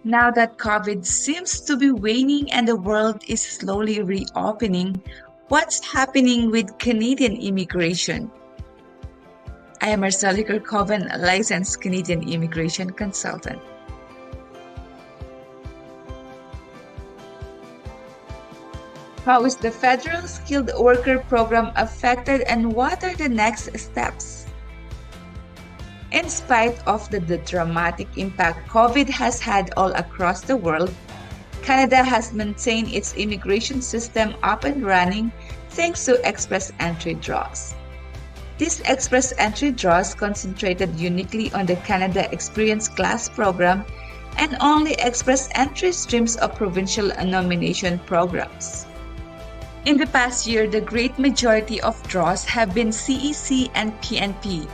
Now that COVID seems to be waning and the world is slowly reopening, what's happening with Canadian immigration? I am Marceli Kirkhoven, a licensed Canadian immigration consultant. How is the Federal Skilled Worker Program affected and what are the next steps? In spite of the dramatic impact COVID has had all across the world, Canada has maintained its immigration system up and running thanks to express entry draws. These express entry draws concentrated uniquely on the Canada Experience Class program and only express entry streams of provincial nomination programs. In the past year, the great majority of draws have been CEC and PNP,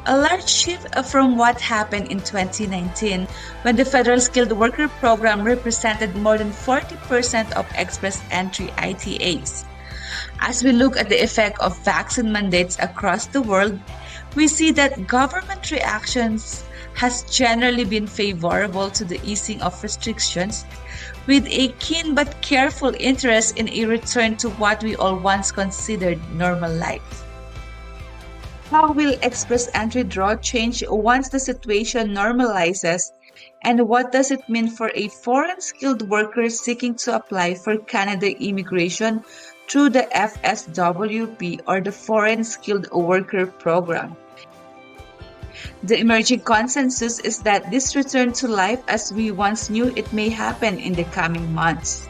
a large shift from what happened in 2019 when the Federal Skilled Worker Program represented more than 40% of express entry ITAs. As we look at the effect of vaccine mandates across the world, we see that government reactions has generally been favorable to the easing of restrictions, with a keen but careful interest in a return to what we all once considered normal life. How will express entry draw change once the situation normalizes, and what does it mean for a foreign skilled worker seeking to apply for Canada immigration through the FSWP or the Foreign Skilled Worker Program? The emerging consensus is that this return to life as we once knew it may happen in the coming months.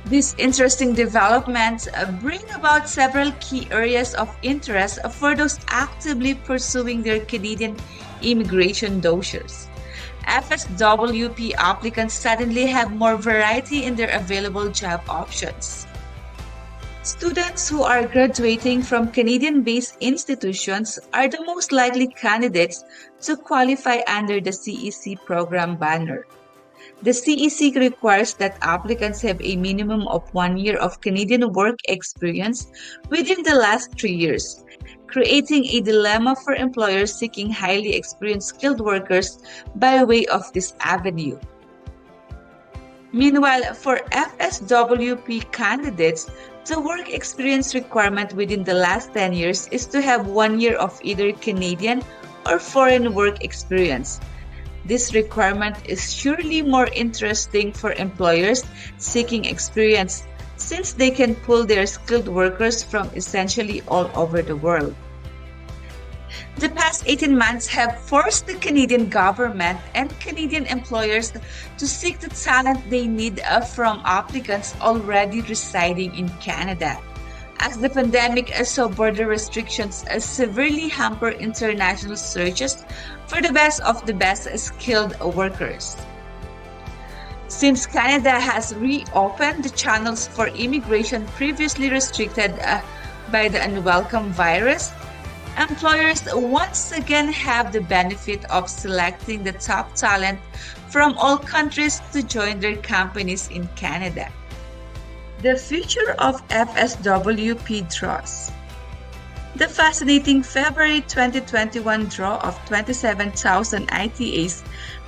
These interesting developments bring about several key areas of interest for those actively pursuing their Canadian immigration dossiers. FSWP applicants suddenly have more variety in their available job options. Students who are graduating from Canadian-based institutions are the most likely candidates to qualify under the CEC program banner. The CEC requires that applicants have a minimum of 1 year of Canadian work experience within the last 3 years, creating a dilemma for employers seeking highly experienced skilled workers by way of this avenue. Meanwhile, for FSWP candidates, the work experience requirement within the last 10 years is to have 1 year of either Canadian or foreign work experience. This requirement is surely more interesting for employers seeking experience since they can pull their skilled workers from essentially all over the world. The past 18 months have forced the Canadian government and Canadian employers to seek the talent they need from applicants already residing in Canada. As the pandemic saw border restrictions severely hamper international searches for the best of the best skilled workers. Since Canada has reopened the channels for immigration previously restricted by the unwelcome virus, employers once again have the benefit of selecting the top talent from all countries to join their companies in Canada. The future of FSWP draws. The fascinating February 2021 draw of 27,000 ITAs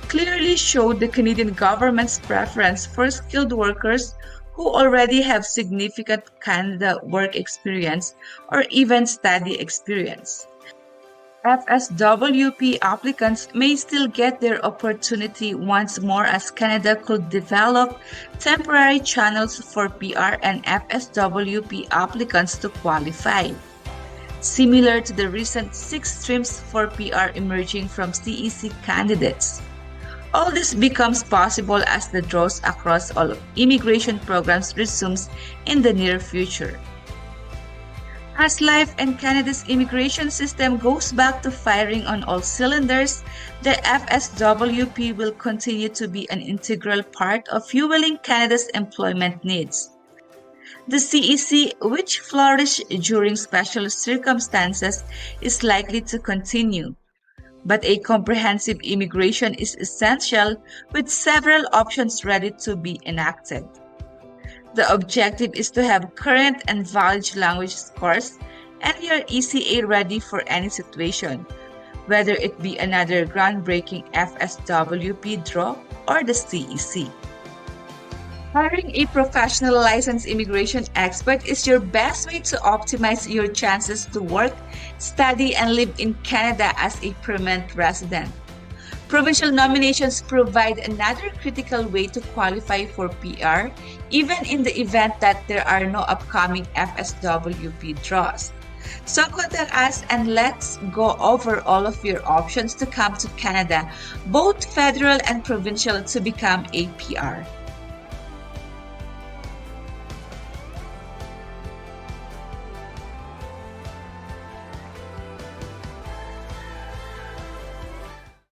clearly showed the Canadian government's preference for skilled workers who already have significant Canada work experience or even study experience. FSWP applicants may still get their opportunity once more as Canada could develop temporary channels for PR and FSWP applicants to qualify. Similar to the recent 6 streams for PR emerging from CEC candidates. All this becomes possible as the draws across all immigration programs resumes in the near future. As life in Canada's immigration system goes back to firing on all cylinders, the FSWP will continue to be an integral part of fueling Canada's employment needs. The CEC, which flourished during special circumstances, is likely to continue. But a comprehensive immigration is essential with several options ready to be enacted. The objective is to have current and valid language scores and your ECA ready for any situation, whether it be another groundbreaking FSWP draw or the CEC. Hiring a professional licensed immigration expert is your best way to optimize your chances to work, study, and live in Canada as a permanent resident. Provincial nominations provide another critical way to qualify for PR, even in the event that there are no upcoming FSWP draws. So contact us and let's go over all of your options to come to Canada, both federal and provincial, to become a PR.